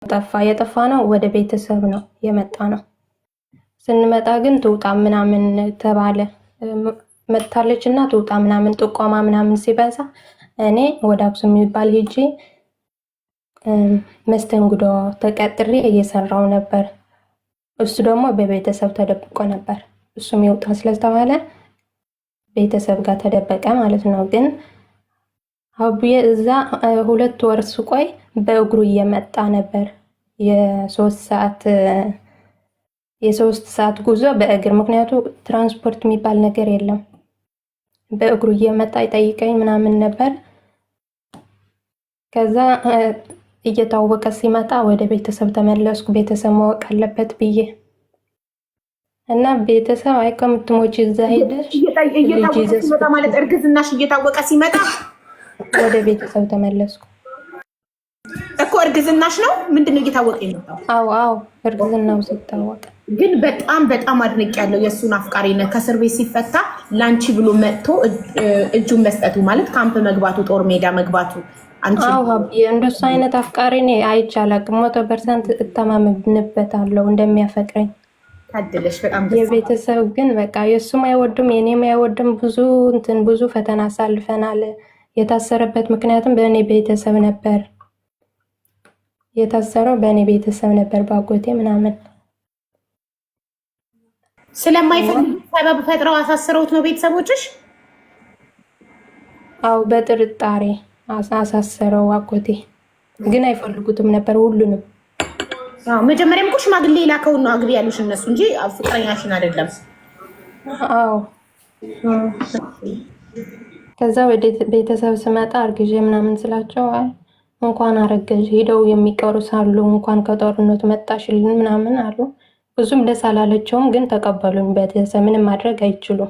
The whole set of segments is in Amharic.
ጠፋ። የጠፋ ነው ወደ ቤተሰብ ነው የመጣ ነው። ስንመጣ ግን ትውጣ ምናምን ተባለ። መጥታለች እና ትውጣ ምናምን ጥቆማ ምናምን ሲበዛ እኔ ወደ አክሱም የሚባል ሄጄ መስተንግዶ ተቀጥሬ እየሰራው ነበር። እሱ ደግሞ በቤተሰብ ተደብቆ ነበር። እሱም ይውጣ ስለተባለ ቤተሰብ ጋር ተደበቀ ማለት ነው። ግን አቡዬ እዛ 2 ወር ስቆይ በእግሩ እየመጣ ነበር። የ3 ሰዓት ጉዞ በእግር፣ ምክንያቱ ትራንስፖርት የሚባል ነገር የለም። በእግሩ እየመጣ ይጠይቀኝ ምናምን ነበር። ከዛ እየታወቀ ሲመጣ ወደ ቤተሰብ ተመለስኩ። ቤተሰብ ማወቅ አለበት ብዬ እና ቤተሰብ ከምትሞቺ እዛ ሄደሽ እየታወቀ ሲመጣ ማለት እርግዝናሽ እየታወቀ ሲመጣ ወደ ቤተሰብ ተመለስኩ እኮ። እርግዝናሽ ነው ምንድነው እየታወቀ የመጣው? አዎ እርግዝናው ሲታወቅ ግን በጣም አድንቅ ያለው የእሱን አፍቃሪነት ከእስር ቤት ሲፈታ ላንቺ ብሎ መጥቶ እጁን መስጠቱ ማለት ካምፕ መግባቱ ጦር ሜዳ መግባቱ። እንደሱ አይነት አፍቃሪ እኔ አይቼ አላውቅም። 100% እተማመንበታለሁ እንደሚያፈቅረኝ። ታድለሽ በጣም። የቤተሰብ ግን በቃ የእሱም አይወድም የኔም አይወድም። ብዙ ፈተና አሳልፈናል። የታሰረበት ምክንያቱም በእኔ ቤተሰብ ነበር የታሰረው፣ በእኔ ቤተሰብ ነበር ባጎቴ ምናምን። ስለማይፈልግ ሰበብ ፈጥረው አሳስረውት ነው ቤተሰቦችሽ? አው በጥርጣሬ አሳሰረው አጎቴ። ግን አይፈልጉትም ነበር ሁሉንም። መጀመሪያም እኮ ሽማግሌ ላከውን ነው አግቢ ያሉሽ እነሱ እንጂ ፍቅረኛሽን አይደለም። አው ከዛ ወደ ቤተሰብ ስመጣ አርግዤ ምናምን ስላቸው እንኳን አረገዥ ሄደው የሚቀሩ ሳሉ እንኳን ከጦርነቱ መጣሽልን ምናምን አሉ። ብዙም ደስ አላለቸውም፣ ግን ተቀበሉኝ። ቤተሰብ ምንም ማድረግ አይችሉም።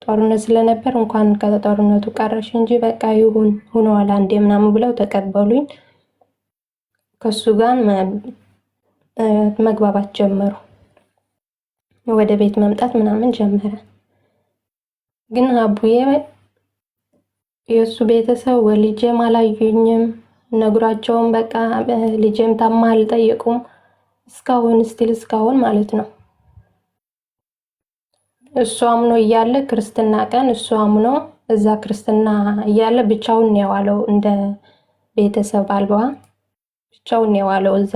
ጦርነት ስለነበር እንኳን ከጦርነቱ ቀረሽ እንጂ በቃ ይሁን ሆኗል አንዴ ምናምን ብለው ተቀበሉኝ። ከሱ ጋር መግባባት ጀመሩ። ወደ ቤት መምጣት ምናምን ጀመረ። ግን አቡዬ የሱ ቤተሰብ ወልጄም አላዩኝም፣ ነግራቸውም በቃ ልጄም ታማ አልጠየቁም። እስካሁን ማለት ነው። እሱ አምኖ እያለ ክርስትና ቀን እሱ አምኖ እዛ ክርስትና እያለ ብቻውን ነው የዋለው። እንደ ቤተሰብ አልባ ብቻውን ነው የዋለው እዛ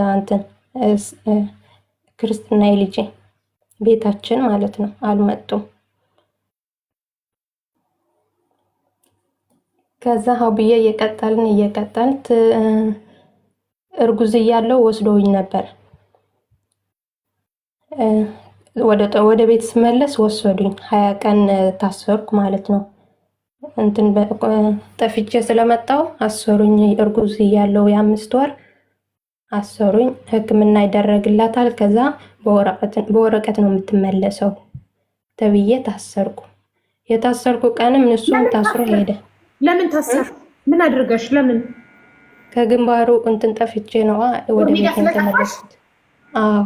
ክርስትና የልጄ ቤታችን ማለት ነው። አልመጡም። ከዛ ሀብዬ እየቀጠልን እርጉዝ እያለው ወስዶኝ ነበር። ወደ ቤት ስመለስ ወሰዱኝ። 20 ቀን ታሰርኩ ማለት ነው። ጠፍቼ ስለመጣው አሰሩኝ። እርጉዝ እያለው የ5 ወር አሰሩኝ። ሕክምና ይደረግላታል። ከዛ በወረቀት ነው የምትመለሰው ተብዬ ታሰርኩ። የታሰርኩ ቀንም እሱም ታስሮ ሄደ። ለምን ታሰር? ምን አድርገሽ? ለምን? ከግንባሩ ጠፍቼ ነው ወደ ቤት የተመለስኩት። አዎ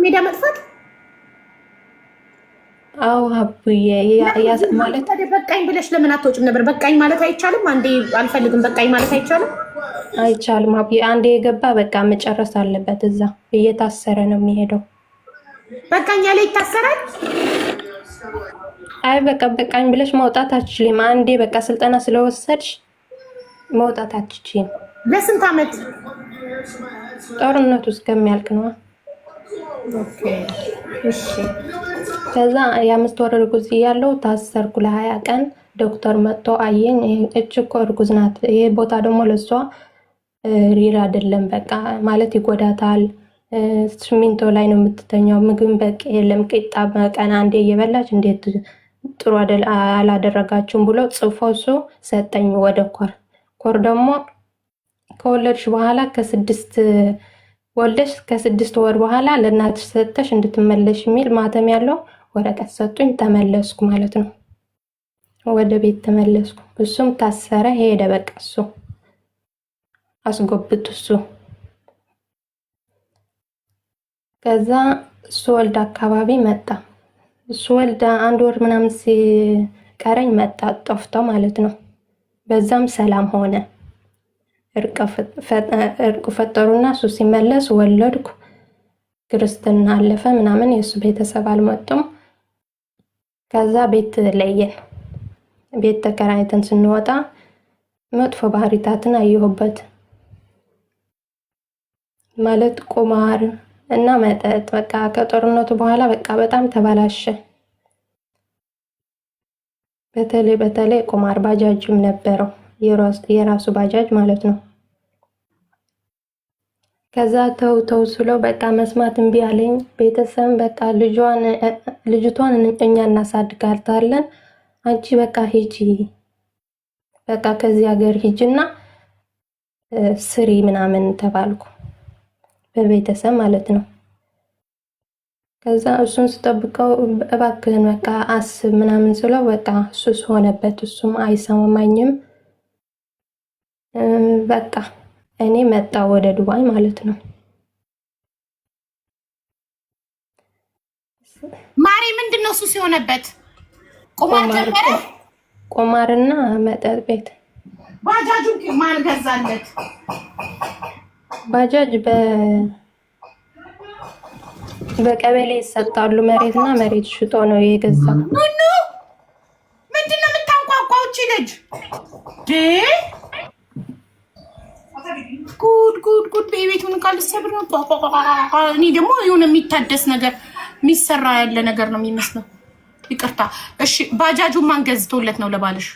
ሜዳ መጥፋት። አዎ አቡዬ ማለት በቃኝ ብለሽ ለምን አትወጭም ነበር? በቃኝ ማለት አይቻልም? አንዴ አልፈልግም በቃኝ ማለት አይቻልም? አይቻልም አቡዬ። አንዴ የገባ በቃ መጨረስ አለበት። እዛ እየታሰረ ነው የሚሄደው። በቃኝ ያለ ይታሰራል? አይ በቃ በቃኝ ብለሽ መውጣት አትችልም። አንዴ በቃ ስልጠና ስለወሰድሽ መውጣት አትችልም። ለስንት ዓመት? ጦርነቱ እስከሚያልቅ ነው። ኦኬ እሺ። ከዛ የ5 ወር እርጉዝ እያለሁ ታሰርኩ ለ20 ቀን። ዶክተር መጥቶ አየኝ። እች እኮ እርጉዝ ናት። ይሄ ቦታ ደግሞ ለሷ ሪል አይደለም፣ በቃ ማለት ይጎዳታል። ሲሚንቶ ላይ ነው የምትተኛው። ምግብ በቂ የለም። ቂጣ በቀን አንዴ እየበላች እንዴት ጥሩ አላደረጋችሁም ብሎ ጽፎ እሱ ሰጠኝ ወደ ኮር ደግሞ ከወለድሽ በኋላ ከ6 ወር በኋላ ለእናትሽ ሰጥተሽ እንድትመለሽ የሚል ማተም ያለው ወረቀት ሰጡኝ። ተመለስኩ ማለት ነው። ወደ ቤት ተመለስኩ። እሱም ታሰረ ሄደ። በቃ እሱ አስጎብት እሱ ከዛ እሱ ወልድ አካባቢ መጣ። እሱ ወልድ 1 ወር ምናምን ሲቀረኝ መጣ፣ ጠፍቶ ማለት ነው። በዛም ሰላም ሆነ። እርቅ ፈጠሩና እሱ ሲመለስ ወለድኩ። ክርስትና አለፈ ምናምን የእሱ ቤተሰብ አልመጡም። ከዛ ቤት ለየን። ቤት ተከራይተን ስንወጣ መጥፎ ባህሪታትን አየሁበት። ማለት ቁማር እና መጠጥ በቃ ከጦርነቱ በኋላ በቃ በጣም ተበላሸ። በተለይ ቁማር፣ ባጃጅም ነበረው የራሱ ባጃጅ ማለት ነው። ከዛ ተው ስለው በቃ መስማት እምቢ አለኝ። ቤተሰብ በቃ ልጅቷን እኛ እናሳድጋታለን፣ አንቺ በቃ ሂጂ፣ በቃ ከዚህ ሀገር ሂጂና ስሪ ምናምን ተባልኩ፣ በቤተሰብ ማለት ነው። ከዛ እሱን ስጠብቀው እባክህን በቃ አስብ ምናምን ስለው በቃ ሱስ ሆነበት። እሱም አይሰማኝም። በቃ እኔ መጣ ወደ ዱባይ ማለት ነው። ማሪ ምንድነው ሱስ የሆነበት? ቁማርና መጠጥ ቤት። ባጃጁን ማን ገዛለት? ባጃጅ በቀበሌ ይሰጣሉ መሬትና መሬት ሽጦ ነው የገዛው። ምንድነው የምታንቋቋው እቺ ልጅ? ጉድ ቤቱን ካልሰብር ነው። እኔ ደግሞ የሆነ የሚታደስ ነገር የሚሰራ ያለ ነገር ነው የሚመስለው። ይቅርታ እሺ። ባጃጁ ማን ገዝቶለት ነው ለባልሽ?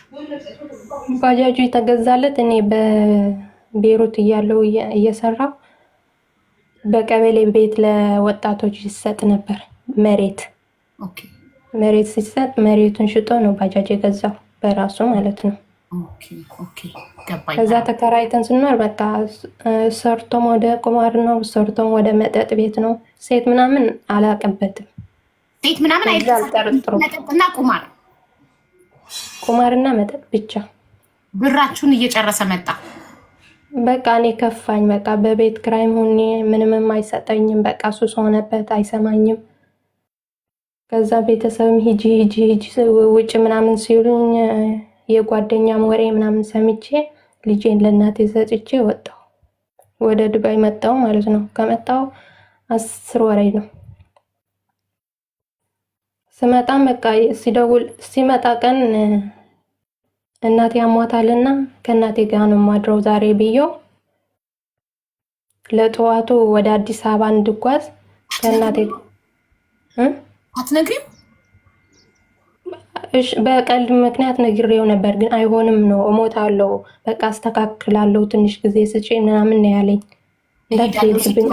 ባጃጁ የተገዛለት እኔ በቤሩት እያለው እየሰራው በቀበሌ ቤት ለወጣቶች ይሰጥ ነበር መሬት። መሬት ሲሰጥ መሬቱን ሽጦ ነው ባጃጅ የገዛው በራሱ ማለት ነው። ከዛ ተከራይተን ስንኖር በቃ ሰርቶም ወደ ቁማር ነው፣ ሰርቶም ወደ መጠጥ ቤት ነው። ሴት ምናምን አላቀበትም። ሴት ምናምን አልጠረጥሩም። መጠጥና ቁማርና መጠጥ ብቻ። ብራችሁን እየጨረሰ መጣ። በቃ እኔ ከፋኝ። በቃ በቤት ክራይም ሆኜ ምንም አይሰጠኝም። በቃ ሱስ ሆነበት፣ አይሰማኝም። ከዛ ቤተሰብም ሂጂ ውጭ ምናምን ሲሉኝ የጓደኛም ወሬ ምናምን ሰምቼ ልጄን ለእናቴ ሰጥቼ ወጣሁ። ወደ ዱባይ መጣሁ ማለት ነው። ከመጣሁ 10 ወሬ ነው። ስመጣም በቃ ሲመጣ ቀን እናቴ አሟታልና ከእናቴ ጋር ነው ማድረው ዛሬ ብዬው ለጠዋቱ ወደ አዲስ አበባ እንድጓዝ ከእናቴ አትነግሪም? በቀልድ ምክንያት ነግሬው ነበር፣ ግን አይሆንም ነው እሞታለሁ፣ በቃ አስተካክላለሁ፣ ትንሽ ጊዜ ስጪ ምናምን ነው ያለኝ። እንዳትሄድብኝ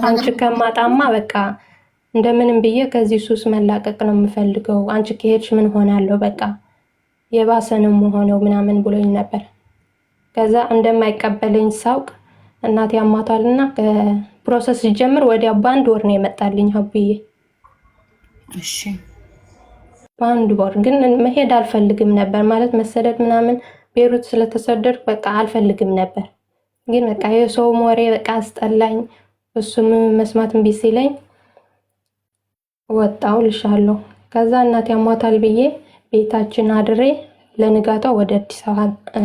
አንቺ ከማጣማ በቃ እንደምንም ብዬ ከዚህ ሱስ መላቀቅ ነው የምፈልገው። አንቺ ከሄድሽ ምን ሆናለሁ፣ በቃ የባሰ ነው የምሆነው ምናምን ብሎኝ ነበር። ከዛ እንደማይቀበለኝ ሳውቅ እናቴ አሟታልና ፕሮሰስ ሲጀምር ወዲያ በአንድ ወር ነው የመጣልኝ ሀብዬ። እሺ በአንድ ወር ግን መሄድ አልፈልግም ነበር፣ ማለት መሰደድ ምናምን ቤሩት ስለተሰደድኩ በቃ አልፈልግም ነበር። ግን በቃ የሰው ወሬ በቃ አስጠላኝ። እሱም መስማት እምቢ ሲለኝ ወጣው ልሻለሁ። ከዛ እናቴ አሟታል ብዬ ቤታችን አድሬ ለንጋታው ወደ አዲስ አበባ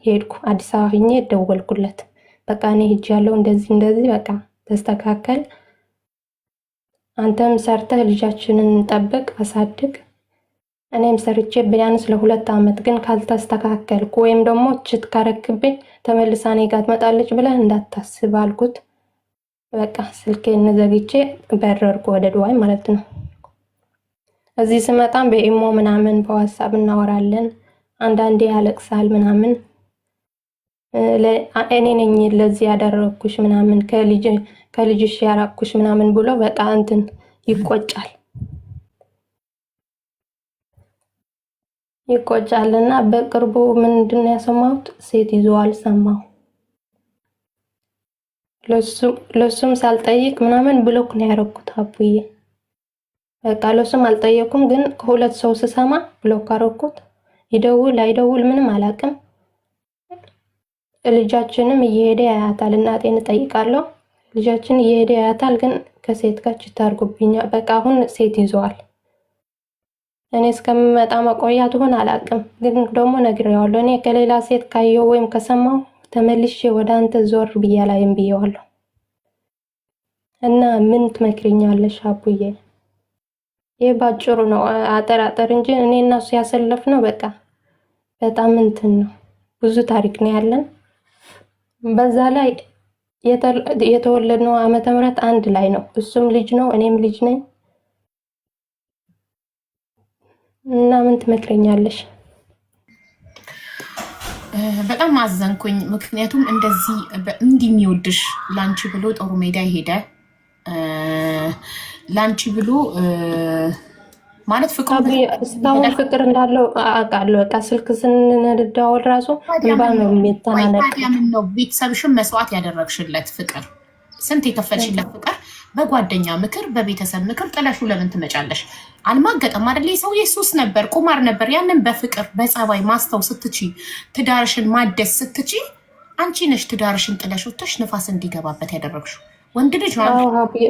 ሄድኩ። አዲስ አበባ ሆኜ ደወልኩለት። በቃ እኔ ሄጃለሁ፣ እንደዚህ በቃ ተስተካከል፣ አንተም ሰርተህ ልጃችንን ጠብቅ፣ አሳድግ፣ እኔም ሰርቼ ቢያንስ ለ2 ዓመት ግን ካልተስተካከልኩ ወይም ደግሞ ችት ካረክብኝ ተመልሳ እኔ ጋር ትመጣለች ብለህ እንዳታስብ አልኩት። በቃ ስልኬን ዘግቼ በረርኩ ወደ ዱባይ ማለት ነው። እዚህ ስመጣም በኢሞ ምናምን በዋትስአፕ እናወራለን። አንዳንዴ ያለቅሳል ምናምን፣ እኔ ነኝ ለዚህ ያደረኩሽ ምናምን ከልጅሽ ያራኩሽ ምናምን ብሎ በቃ እንትን ይቆጫልና በቅርቡ ምንድነው ያሰማሁት? ሴት ይዟል ሰማሁ። ለሱም ሳልጠይቅ ምናምን ብሎክ ነው ያደረኩት አቡዬ። በቃ ለሱም አልጠየኩም፣ ግን ከሁለት ሰው ስሰማ ብሎክ አደረኩት። ይደውል አይደውል ምንም አላውቅም። ልጃችንም እየሄደ ያያታል፣ እናቴን እጠይቃለሁ። ልጃችን እየሄደ ያያታል፣ ግን ከሴት ጋር ታርጉብኛል። በቃ አሁን ሴት ይዟል። እኔ እስከምመጣ መቆያት ሆነ አላውቅም፣ ግን ደግሞ ነግሬዋለሁ። እኔ ከሌላ ሴት ካየው ወይም ከሰማው ተመልሼ ወደ አንተ ዞር ብዬ ላይም ብዬዋለሁ። እና ምን ትመክሪኛለሽ አቡዬ? ይሄ ባጭሩ ነው አጠራጠር እንጂ እኔ እና እሱ ያሰለፍነው በቃ በጣም እንትን ነው። ብዙ ታሪክ ነው ያለን። በዛ ላይ የተወለድነው ዓመተ ምህረት አንድ ላይ ነው። እሱም ልጅ ነው፣ እኔም ልጅ ነኝ። እና ምን ትመክረኛለሽ? በጣም አዘንኩኝ። ምክንያቱም እንደዚህ የሚወድሽ ላንቺ ብሎ ጦር ሜዳ የሄደ ላንቺ ብሎ ማለት ፍቅሩ እስካሁን ፍቅር እንዳለው አውቃለሁ። በቃ ስልክ ስንደዋወል ራሱ እንባ ነው የሚተናነቅ። ምን ነው ቤተሰብሽን መስዋዕት ያደረግሽለት ፍቅር፣ ስንት የከፈልሽለት ፍቅር በጓደኛ ምክር፣ በቤተሰብ ምክር ጥለሹ ለምን ትመጫለሽ? አልማገጠም አይደል? ሰውዬ ሱስ ነበር፣ ቁማር ነበር። ያንን በፍቅር በጸባይ ማስተው ስትቺ፣ ትዳርሽን ማደስ ስትቺ፣ አንቺ ነሽ ትዳርሽን ጥለሽ ወጥተሽ ንፋስ እንዲገባበት ያደረግሽው። ወንድ ልጅ ነው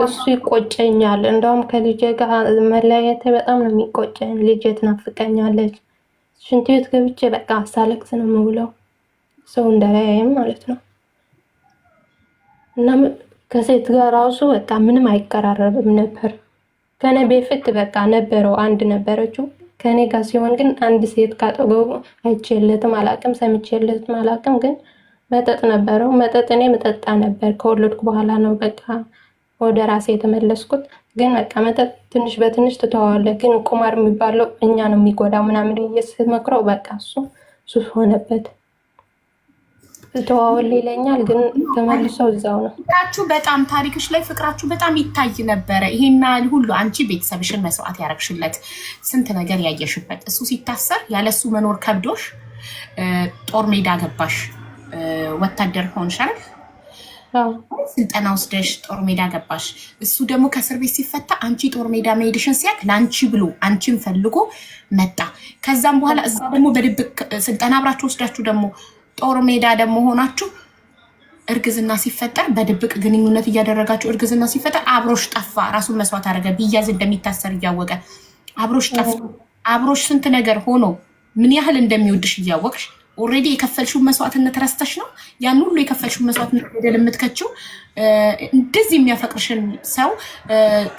እሱ ይቆጨኛል። እንደውም ከልጄ ጋር መለያየት በጣም ነው የሚቆጨኝ። ልጄ ትናፍቀኛለች። ሽንት ቤት ገብቼ በቃ ሳለቅስ ነው የምውለው፣ ሰው እንዳያየም ማለት ነው። እና ከሴት ጋር ራሱ በቃ ምንም አይቀራረብም ነበር። ከኔ በፊት በቃ ነበረው አንድ ነበረችው። ከኔ ጋር ሲሆን ግን አንድ ሴት ካጠገቡ አይቼለትም አላቅም፣ ሰምቼለትም አላቅም። ግን መጠጥ ነበረው። መጠጥ እኔ መጠጣ ነበር። ከወለድኩ በኋላ ነው በቃ ወደ ራሴ የተመለስኩት። ግን በቃ መጠጥ ትንሽ በትንሽ ትተዋለህ፣ ግን ቁማር የሚባለው እኛ ነው የሚጎዳው ምናምን እየስመክረው በቃ እሱ ሱስ ሆነበት። ተዋወል ይለኛል፣ ግን ተመልሰው እዛው ነው። ፍቅራችሁ በጣም ታሪክሽ ላይ ፍቅራችሁ በጣም ይታይ ነበረ። ይሄና ሁሉ አንቺ ቤተሰብሽን መስዋዕት ያረግሽለት፣ ስንት ነገር ያየሽበት። እሱ ሲታሰር ያለሱ መኖር ከብዶሽ ጦር ሜዳ ገባሽ፣ ወታደር ሆንሽ አይደል? ስልጠና ወስደሽ ጦር ሜዳ ገባሽ። እሱ ደግሞ ከእስር ቤት ሲፈታ አንቺ ጦር ሜዳ መሄድሽን ሲያቅ ለአንቺ ብሎ አንቺን ፈልጎ መጣ። ከዛም በኋላ እዛ ደግሞ በድብቅ ስልጠና አብራችሁ ወስዳችሁ ደግሞ ጦር ሜዳ ደግሞ ሆናችሁ እርግዝና ሲፈጠር በድብቅ ግንኙነት እያደረጋችሁ እርግዝና ሲፈጠር አብሮሽ ጠፋ። ራሱን መስዋዕት አደረገ። ቢያዝ እንደሚታሰር እያወቀ አብሮሽ ጠፋ። አብሮሽ ስንት ነገር ሆኖ ምን ያህል እንደሚወድሽ እያወቅሽ ኦልሬዲ የከፈልሽውን መስዋዕትነት ረስተሽ ነው ያን ሁሉ የከፈልሽውን መስዋዕትነት ገደል የምትከችው። እንደዚህ የሚያፈቅርሽን ሰው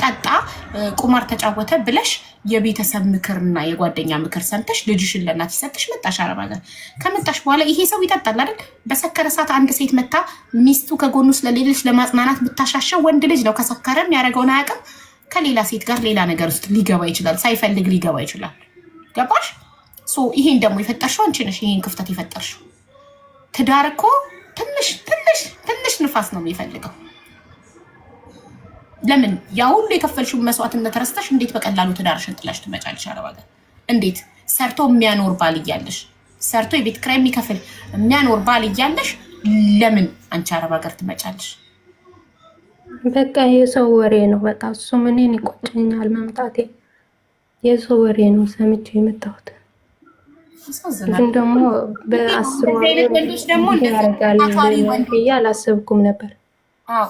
ጠጣ፣ ቁማር ተጫወተ ብለሽ የቤተሰብ ምክርና የጓደኛ ምክር ሰምተሽ ልጅሽን ለእናት ሰጥሽ መጣሽ አረብ ሀገር። ከመጣሽ በኋላ ይሄ ሰው ይጠጣል አይደል? በሰከረ ሰዓት አንድ ሴት መታ ሚስቱ ከጎኑ ስለሌለች ለማጽናናት ብታሻሸው ወንድ ልጅ ነው። ከሰከረም ያደረገውን አያውቅም። ከሌላ ሴት ጋር ሌላ ነገር ውስጥ ሊገባ ይችላል። ሳይፈልግ ሊገባ ይችላል። ገባሽ? ይሄን ደግሞ የፈጠርሽው አንቺ ነሽ። ይሄን ክፍተት የፈጠርሽው ትዳር እኮ ትንሽ ንፋስ ነው የሚፈልገው። ለምን ያ ሁሉ የከፈልሽውን መስዋዕትነት ረስተሽ እንዴት በቀላሉ ትዳርሽን ጥለሽ ትመጫለሽ አረብ ሀገር? እንዴት ሰርቶ የሚያኖር ባል እያለሽ፣ ሰርቶ የቤት ኪራይ የሚከፍል የሚያኖር ባል እያለሽ ለምን አንቺ አረብ ሀገር ትመጫለሽ? በቃ የሰው ወሬ ነው። በቃ እሱ እኔን ይቆጨኛል መምጣቴ። የሰው ወሬ ነው ሰምቼ የመጣሁት። ግን ደግሞ በ10 ወንዶች ደግሞ አላሰብኩም ነበር።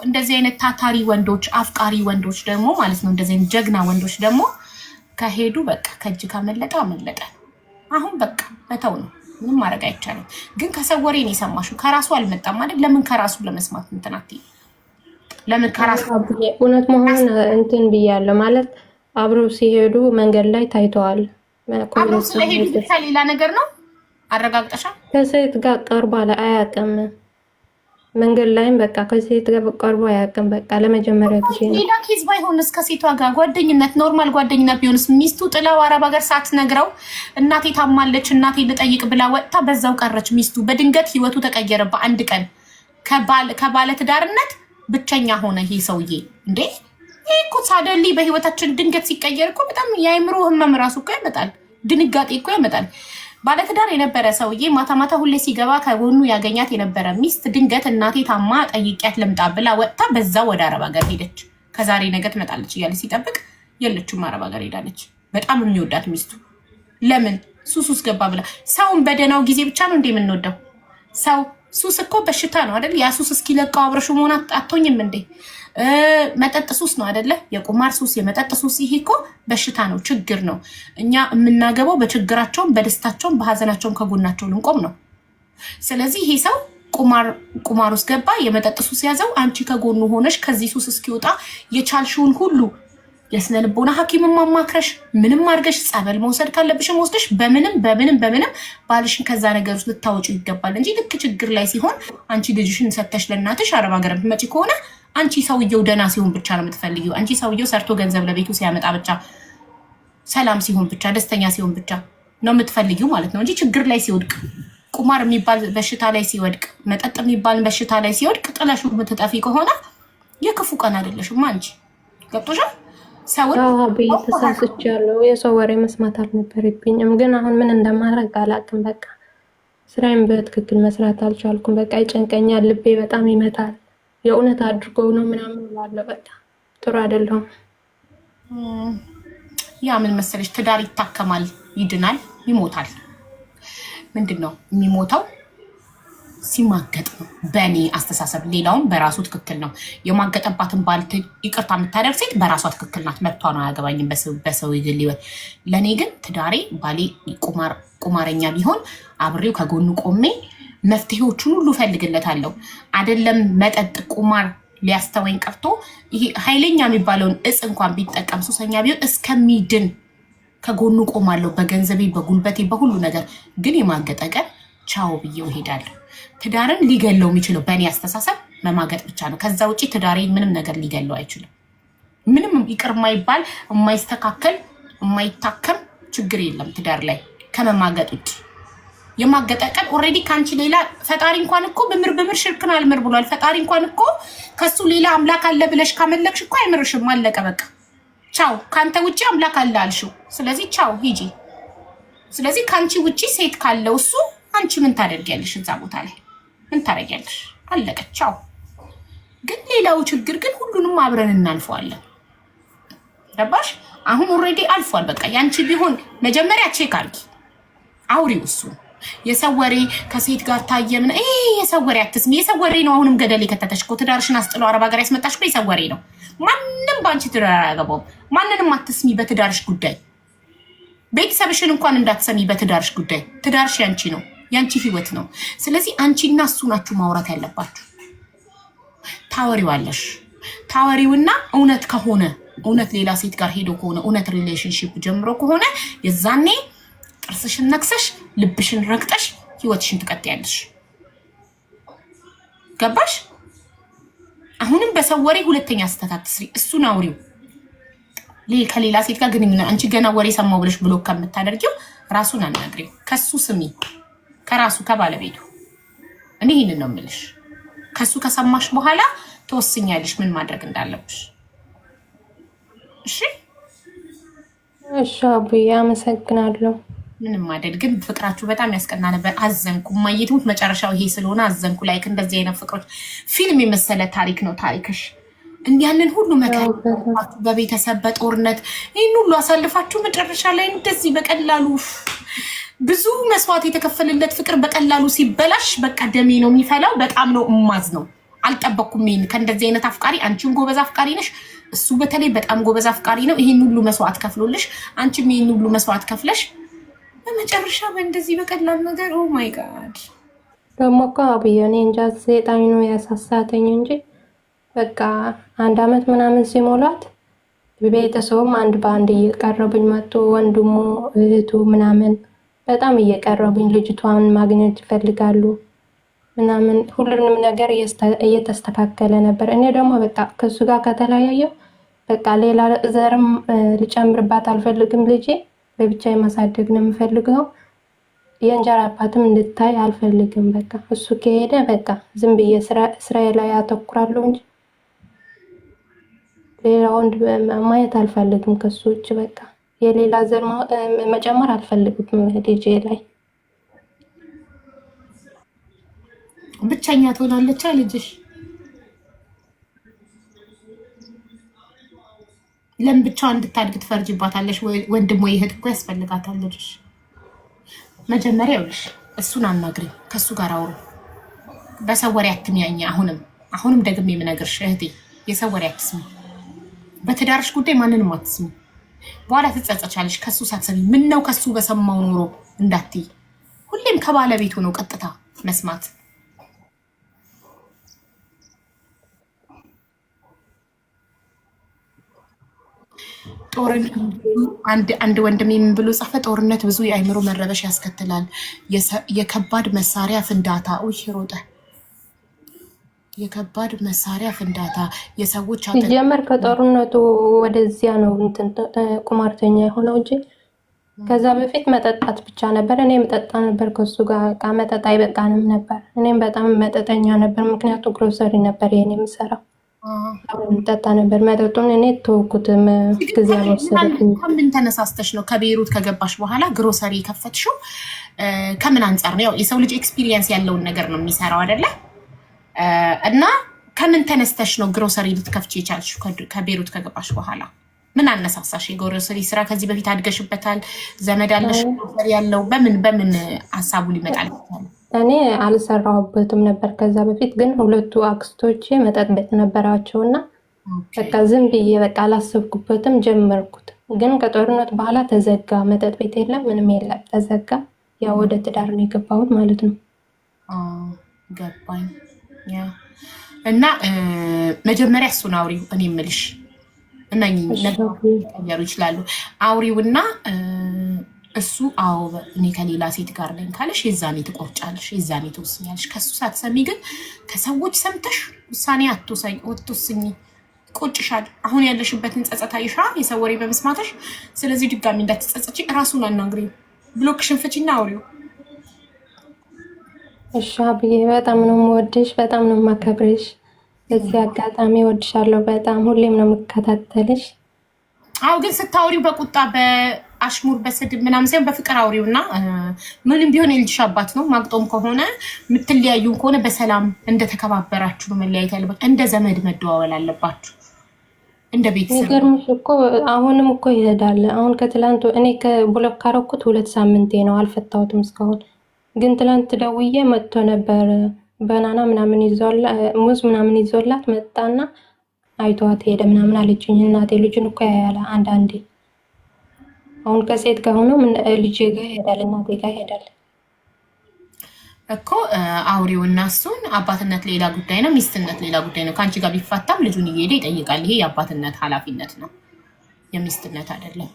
እንደዚህ አይነት ታታሪ ወንዶች፣ አፍቃሪ ወንዶች ደግሞ ማለት ነው፣ እንደዚህ አይነት ጀግና ወንዶች ደግሞ ከሄዱ በቃ ከእጅ ካመለጠ አመለጠ። አሁን በቃ መተው ነው፣ ምንም ማድረግ አይቻልም። ግን ከሰው ወሬ ነው የሰማሽው፣ ከራሱ አልመጣም አይደል? ለምን ከራሱ ለመስማት እንትን አትይም? ለምን ከራሱ እውነት መሆኑን እንትን ብያለሁ ማለት አብረው ሲሄዱ መንገድ ላይ ታይተዋል። አብረው ስለሄዱ ብቻ ሌላ ነገር ነው አረጋግጠሻል? ከሴት ጋር ቀርቦ አያውቅም። መንገድ ላይም በቃ ከሴት ጋር ቀርቦ አያውቅም። በቃ ለመጀመሪያ ጊዜ ነው። ሌላ ኬዝ ባይሆንስ ከሴቷ ጋር ጓደኝነት፣ ኖርማል ጓደኝነት ቢሆንስ? ሚስቱ ጥላው አረብ ሀገር ሳትነግረው እናቴ ታማለች እናቴ ልጠይቅ ብላ ወጥታ በዛው ቀረች። ሚስቱ በድንገት ህይወቱ ተቀየረ በአንድ ቀን። ከባለ ትዳርነት ብቸኛ ሆነ ይሄ ሰውዬ። እንዴ ይሄ እኮ ሳደሊ በህይወታችን ድንገት ሲቀየር እኮ በጣም የአእምሮ ህመም ራሱ እኮ ያመጣል። ድንጋጤ እኮ ያመጣል። ባለትዳር የነበረ ሰውዬ ማታ ማታ ሁሌ ሲገባ ከጎኑ ያገኛት የነበረ ሚስት ድንገት እናቴ ታማ ጠይቂያት ልምጣ ብላ ወጥታ በዛ ወደ አረብ ሀገር ሄደች። ከዛሬ ነገ ትመጣለች እያለ ሲጠብቅ የለችም፣ አረብ ሀገር ሄዳለች። በጣም የሚወዳት ሚስቱ ለምን ሱስ ውስጥ ገባ ብላ። ሰውን በደህናው ጊዜ ብቻ ነው እንዴ የምንወደው? ሰው ሱስ እኮ በሽታ ነው አይደል? ያ ሱስ እስኪለቀው አብረሹ መሆን አትሆኝም እንዴ? መጠጥ ሱስ ነው አይደለ? የቁማር ሱስ፣ የመጠጥ ሱስ፣ ይሄ እኮ በሽታ ነው፣ ችግር ነው። እኛ የምናገባው በችግራቸውም በደስታቸውም በሀዘናቸውም ከጎናቸው ልንቆም ነው። ስለዚህ ይሄ ሰው ቁማር ውስጥ ገባ። የመጠጥ ሱስ ያዘው። አንቺ ከጎኑ ሆነሽ ከዚህ ሱስ እስኪወጣ የቻልሽውን ሁሉ የስነ ልቦና ሐኪምን ማማክረሽ ምንም አድርገሽ ጸበል መውሰድ ካለብሽም ወስደሽ በምንም ባልሽን ከዛ ነገር ውስጥ ልታወጪው ይገባል እንጂ ልክ ችግር ላይ ሲሆን አንቺ ልጅሽን ሰተሽ ለእናትሽ አረብ ሀገር የምትመጪ ከሆነ አንቺ ሰውየው ደህና ሲሆን ብቻ ነው የምትፈልጊው። አንቺ ሰውየው ሰርቶ ገንዘብ ለቤቱ ሲያመጣ ብቻ፣ ሰላም ሲሆን ብቻ፣ ደስተኛ ሲሆን ብቻ ነው የምትፈልጊው ማለት ነው እንጂ ችግር ላይ ሲወድቅ፣ ቁማር የሚባል በሽታ ላይ ሲወድቅ፣ መጠጥ የሚባል በሽታ ላይ ሲወድቅ ጥለሹ የምትጠፊ ከሆነ የክፉ ቀን አይደለሽም አንቺ። ገብቶሻል? ተሳስቻለሁ። የሰው ወሬ መስማት አልነበረብኝም፣ ግን አሁን ምን እንደማደርግ አላውቅም። በቃ ስራዬን በትክክል መስራት አልቻልኩም። በቃ ይጨንቀኛል፣ ልቤ በጣም ይመታል። የእውነት አድርገው ነው ምናምን እላለሁ። በቃ ጥሩ አይደለሁም። ያ ምን መሰለሽ፣ ትዳር ይታከማል፣ ይድናል፣ ይሞታል። ምንድን ነው የሚሞተው? ሲማገጥ ነው በእኔ አስተሳሰብ። ሌላውም በራሱ ትክክል ነው። የማገጠባትን ባል ይቅርታ የምታደርግ ሴት በራሷ ትክክል ናት፣ መብቷ ነው፣ አያገባኝም በሰው ይግል ይወት። ለእኔ ግን ትዳሬ ባሌ ቁማረኛ ቢሆን አብሬው ከጎኑ ቆሜ መፍትሄዎቹን ሁሉ ፈልግለታለሁ። አይደለም መጠጥ ቁማር ሊያስተወኝ ቀርቶ ይሄ ኃይለኛ የሚባለውን እጽ እንኳን ቢጠቀም ሱሰኛ ቢሆን እስከሚድን ከጎኑ ቆማለሁ፣ በገንዘቤ፣ በጉልበቴ፣ በሁሉ ነገር። ግን የማገጠ ቀን ቻው ብዬው እሄዳለሁ። ትዳርን ሊገለው የሚችለው በእኔ አስተሳሰብ መማገጥ ብቻ ነው። ከዛ ውጭ ትዳሬን ምንም ነገር ሊገለው አይችልም። ምንም ይቅር የማይባል የማይስተካከል የማይታከም ችግር የለም ትዳር ላይ ከመማገጥ ውጭ። የማገጠ ቀን ኦልሬዲ ከአንቺ ሌላ ፈጣሪ እንኳን እኮ ብምር ሽርክን አልምር ብሏል። ፈጣሪ እንኳን እኮ ከሱ ሌላ አምላክ አለ ብለሽ ካመለክሽ እኮ አይምርሽም። አለቀ በቃ ቻው። ከአንተ ውጭ አምላክ አለ አልሽው። ስለዚህ ቻው ሂጂ። ስለዚህ ከአንቺ ውጭ ሴት ካለው እሱ አንቺ ምን ታደርጊያለሽ? እዛ ቦታ ላይ ምን ታደርጊያለሽ? አለቀ ቻው። ግን ሌላው ችግር ግን ሁሉንም አብረን እናልፈዋለን። ገባሽ? አሁን ኦልሬዲ አልፏል። በቃ ያንቺ ቢሆን መጀመሪያ ቼክ አድርጊ፣ አውሪው እሱ የሰው ወሬ ከሴት ጋር ታየ ምን የሰው ወሬ አትስሚ። የሰው ወሬ ነው አሁንም ገደል የከተተሽ እኮ። ትዳርሽን አስጥሎ አረብ ሀገር ያስመጣሽ እኮ የሰው ወሬ ነው። ማንም በአንቺ ትዳር አያገባውም። ማንንም አትስሚ በትዳርሽ ጉዳይ። ቤተሰብሽን እንኳን እንዳትሰሚ በትዳርሽ ጉዳይ። ትዳርሽ ያንቺ ነው፣ ያንቺ ህይወት ነው። ስለዚህ አንቺና እሱ ናችሁ ማውራት ያለባችሁ። ታወሪዋለሽ። ታወሪውና እውነት ከሆነ እውነት ሌላ ሴት ጋር ሄዶ ከሆነ እውነት ሪሌሽንሺፕ ጀምሮ ከሆነ የዛኔ ጥርስሽን ነክሰሽ ልብሽን ረግጠሽ ህይወትሽን ትቀጥያለሽ። ገባሽ? አሁንም በሰው ወሬ ሁለተኛ ስህተት አትስሪ። እሱን አውሪው። ከሌላ ሴት ጋር ግንኙነት አንቺ ገና ወሬ ሰማው ብለሽ ብሎክ ከምታደርጊው ራሱን አናግሪው። ከሱ ስሚ፣ ከራሱ ከባለቤቱ። እኔ ይህንን ነው የምልሽ። ከሱ ከሰማሽ በኋላ ተወስኛለሽ ምን ማድረግ እንዳለብሽ። እሺ እሺ አቡዬ አመሰግናለሁ። ምንም አይደል። ግን ፍቅራችሁ በጣም ያስቀና ነበር። አዘንኩ። ማየትሙት መጨረሻው ይሄ ስለሆነ አዘንኩ። ላይክ እንደዚህ አይነት ፍቅሮች ፊልም የመሰለ ታሪክ ነው ታሪክሽ። እንዲያንን ሁሉ መከራ በቤተሰብ በጦርነት ይህን ሁሉ አሳልፋችሁ መጨረሻ ላይ እንደዚህ በቀላሉ ብዙ መስዋዕት የተከፈለለት ፍቅር በቀላሉ ሲበላሽ በቃ ደሜ ነው የሚፈላው። በጣም ነው እማዝ ነው። አልጠበኩም ይሄን ከእንደዚህ አይነት አፍቃሪ። አንቺም ጎበዝ አፍቃሪ ነሽ፣ እሱ በተለይ በጣም ጎበዝ አፍቃሪ ነው። ይሄን ሁሉ መስዋዕት ከፍሎልሽ፣ አንቺም ይሄን ሁሉ መስዋዕት ከፍለሽ በመጨረሻ በእንደዚህ በቀላል ነገር ኦ ማይ ጋድ። ደግሞ እኮ አብዬ እኔ እንጃ ሰይጣን ነው ያሳሳተኝ እንጂ በቃ 1 አመት ምናምን ሲሞላት ቤተሰቡም አንድ በአንድ እየቀረቡኝ መጡ። ወንድሙ እህቱ ምናምን በጣም እየቀረቡኝ ልጅቷን ማግኘት ይፈልጋሉ ምናምን። ሁሉንም ነገር እየተስተካከለ ነበር። እኔ ደግሞ በቃ ከሱ ጋር ከተለያየው በቃ ሌላ ዘርም ልጨምርባት አልፈልግም። ልጄ በብቻዬ ማሳደግ ነው የምፈልገው። የእንጀራ አባትም እንድታይ አልፈልግም። በቃ እሱ ከሄደ በቃ ዝም ብዬ ስራዬ ላይ አተኩራለሁ እንጂ ሌላ ወንድ ማየት አልፈልግም። ከሱ ውጭ በቃ የሌላ ዘር መጨመር አልፈልግም ልጄ ላይ። ብቸኛ ትሆናለች ልጅሽ። ለምን ብቻዋን እንድታድግ ትፈርጅባታለሽ? ወንድም ወይ እህት እኮ ያስፈልጋታል ልጅሽ። መጀመሪያ ይኸውልሽ እሱን አናግሪ፣ ከሱ ጋር አውሩ። በሰው ወሬ አትሚያኝ። አሁንም ደግሜ የምነግርሽ እህቴ የሰው ወሬ አትስሚ። በትዳርሽ ጉዳይ ማንንም አትስሚ። በኋላ ትጸጸቻለሽ ከሱ ሳትሰሚ። ምን ነው ከሱ በሰማው ኑሮ እንዳትይ። ሁሌም ከባለቤቱ ነው ቀጥታ መስማት። አንድ ወንድም ምን ብሎ ጻፈ? ጦርነት ብዙ የአእምሮ መረበሽ ያስከትላል። የከባድ መሳሪያ ፍንዳታ ሮጠ የከባድ መሳሪያ ፍንዳታ የሰዎች ሲጀመር ከጦርነቱ ወደዚያ ነው እንትን ቁማርተኛ የሆነው እንጂ ከዛ በፊት መጠጣት ብቻ ነበር። እኔ መጠጣ ነበር ከሱ ጋር ዕቃ መጠጥ አይበቃንም ነበር። እኔም በጣም መጠጠኛ ነበር፣ ምክንያቱም ግሮሰሪ ነበር የኔ የምሰራው። ጠጣ ነበር። መጠጡን እኔ ተወኩትም ጊዜ አልወሰደብኝም። ከምን ተነሳስተሽ ነው ከቤይሩት ከገባሽ በኋላ ግሮሰሪ ከፈትሽው? ከምን አንጻር ነው? ያው የሰው ልጅ ኤክስፒሪየንስ ያለውን ነገር ነው የሚሰራው አይደለ? እና ከምን ተነስተሽ ነው ግሮሰሪ ልትከፍቺ የቻልሽው ከቤይሩት ከገባሽ በኋላ? ምን አነሳሳሽ? የግሮሰሪ ስራ ከዚህ በፊት አድገሽበታል? ዘመድ አለሽ ግሮሰሪ ያለው? በምን ሀሳቡ ሊመጣል? እኔ አልሰራሁበትም ነበር ከዛ በፊት፣ ግን ሁለቱ አክስቶቼ መጠጥ ቤት ነበራቸውና በቃ ዝም ብዬ በቃ አላሰብኩበትም ጀመርኩት። ግን ከጦርነት በኋላ ተዘጋ፣ መጠጥ ቤት የለም፣ ምንም የለም፣ ተዘጋ። ያው ወደ ትዳር ነው የገባሁት ማለት ነው። ገባኝ። እና መጀመሪያ እሱን አውሪው። እኔ የምልሽ እና ሊቀየሩ ይችላሉ። አውሪውና እሱ አዎ እኔ ከሌላ ሴት ጋር ነኝ ካለሽ የዛኔ ትቆርጫለሽ፣ የዛኔ ትወስኛለሽ። ከሱ ሳትሰሚ ግን ከሰዎች ሰምተሽ ውሳኔ አትወስኝ፣ ይቆጭሻል። አሁን ያለሽበትን ጸጸት አይሻ የሰው ወሬ በመስማትሽ። ስለዚህ ድጋሚ እንዳትጸጸች ራሱን አናግሪው፣ ብሎክሽን ፍቺና አውሪው። እሺ አብዬ በጣም ነው የምወድሽ፣ በጣም ነው የማከብርሽ። በዚህ አጋጣሚ እወድሻለሁ በጣም፣ ሁሌም ነው የምከታተልሽ። አዎ ግን ስታውሪው በቁጣ በአሽሙር በስድብ ምናምን ሳይሆን በፍቅር አውሪው እና ምንም ቢሆን የልጅሽ አባት ነው። ማግጦም ከሆነ የምትለያዩ ከሆነ በሰላም እንደተከባበራችሁ ነው መለያየት ያለባችሁ። እንደ ዘመድ መደዋወል አለባችሁ፣ እንደ ቤተሰብ። የሚገርምሽ እኮ አሁንም እኮ ይሄዳል። አሁን ከትላንቱ እኔ ከብሎክ ካረኩት 2 ሳምንቴ ነው፣ አልፈታሁትም እስካሁን። ግን ትላንት ደውዬ መጥቶ ነበር። በናና ምናምን ይዟል፣ ሙዝ ምናምን ይዞላት መጣና አይቷት ሄደ ምናምን አለችኝ። እናቴ ልጁን እኮ ያያለ አንዳንዴ። አሁን ከሴት ጋር ሆኖ ልጄ ጋር ይሄዳል፣ እናቴ ጋር ይሄዳል እኮ። አውሪው እና እሱን። አባትነት ሌላ ጉዳይ ነው፣ ሚስትነት ሌላ ጉዳይ ነው። ከአንቺ ጋር ቢፋታም ልጁን እየሄደ ይጠይቃል። ይሄ የአባትነት ኃላፊነት ነው፣ የሚስትነት አይደለም።